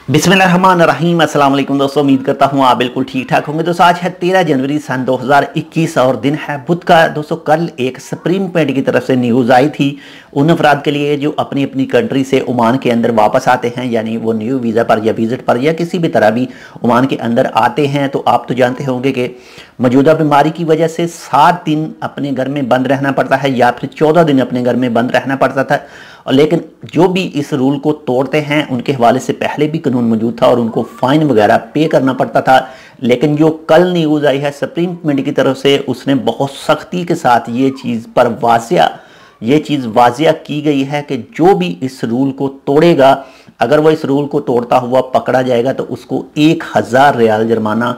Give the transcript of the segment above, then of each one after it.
बिस्मिल्लाहिर्रहमानिर्रहीम। अस्सलाम वालेकुम दोस्तों, उम्मीद करता हूँ आप बिल्कुल ठीक ठाक होंगे। दोस्तों आज है 13 जनवरी सन 2021 और दिन है बुध का। दोस्तों कल एक सुप्रीम कोर्ट की तरफ से न्यूज़ आई थी उन अफराद के लिए जो अपनी अपनी कंट्री से ओमान के अंदर वापस आते हैं, यानी वो न्यू वीज़ा पर या विजिट पर या किसी भी तरह भी ओमान के अंदर आते हैं। तो आप तो जानते होंगे कि मौजूदा बीमारी की वजह से 7 दिन अपने घर में बंद रहना पड़ता है या फिर 14 दिन अपने घर में बंद रहना पड़ता था। और लेकिन जो भी इस रूल को तोड़ते हैं उनके हवाले से पहले भी कानून मौजूद था और उनको फाइन वगैरह पे करना पड़ता था। लेकिन जो कल न्यूज़ आई है सुप्रीम कोर्ट की तरफ से, उसने बहुत सख्ती के साथ ये चीज़ वाजिया की गई है कि जो भी इस रूल को तोड़ेगा, अगर वो इस रूल को तोड़ता हुआ पकड़ा जाएगा तो उसको 1000 रियाल जुर्माना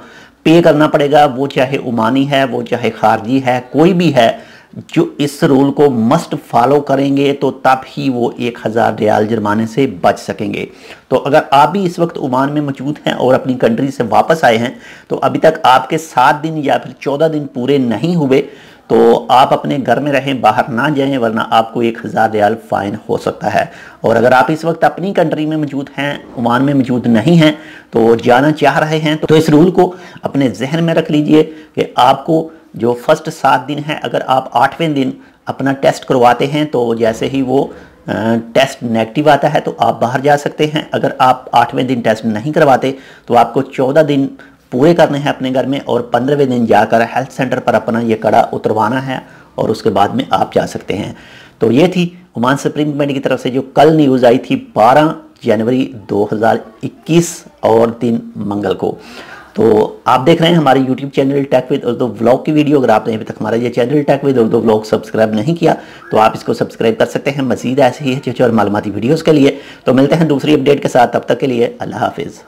पे करना पड़ेगा। वो चाहे ओमानी है, वो चाहे खारजी है, कोई भी है जो इस रूल को मस्ट फॉलो करेंगे तो तब ही वो 1000 रियाल जुर्माने से बच सकेंगे। तो अगर आप भी इस वक्त ओमान में मौजूद हैं और अपनी कंट्री से वापस आए हैं तो अभी तक आपके 7 दिन या फिर 14 दिन पूरे नहीं हुए तो आप अपने घर में रहें, बाहर ना जाएं, वरना आपको 1000 रियाल फाइन हो सकता है। और अगर आप इस वक्त अपनी कंट्री में मौजूद हैं, ओमान में मौजूद नहीं हैं, तो जाना चाह रहे हैं तो इस रूल को अपने जहन में रख लीजिए कि आपको जो फर्स्ट 7 दिन है, अगर आप 8वें दिन अपना टेस्ट करवाते हैं तो जैसे ही वो टेस्ट नेगेटिव आता है तो आप बाहर जा सकते हैं। अगर आप 8वें दिन टेस्ट नहीं करवाते तो आपको 14 दिन पूरे करने हैं अपने घर में और 15वें दिन जाकर हेल्थ सेंटर पर अपना ये कड़ा उतरवाना है और उसके बाद में आप जा सकते हैं। तो ये थी ओमान सुप्रीम कोर्ट की तरफ से जो कल न्यूज़ आई थी 12 जनवरी 2021 और दिन मंगल को। तो आप देख रहे हैं हमारे YouTube channel tech with Urdu vlog की वीडियो। अगर आपने अभी तक हमारा ये channel tech with Urdu vlog subscribe नहीं किया तो आप इसको सब्सक्राइब कर सकते हैं मज़ीद ऐसे ही अच्छे और मालूमाती वीडियोज़ के लिए। तो मिलते हैं दूसरी अपडेट के साथ, तब तक के लिए अल्लाह हाफिज़।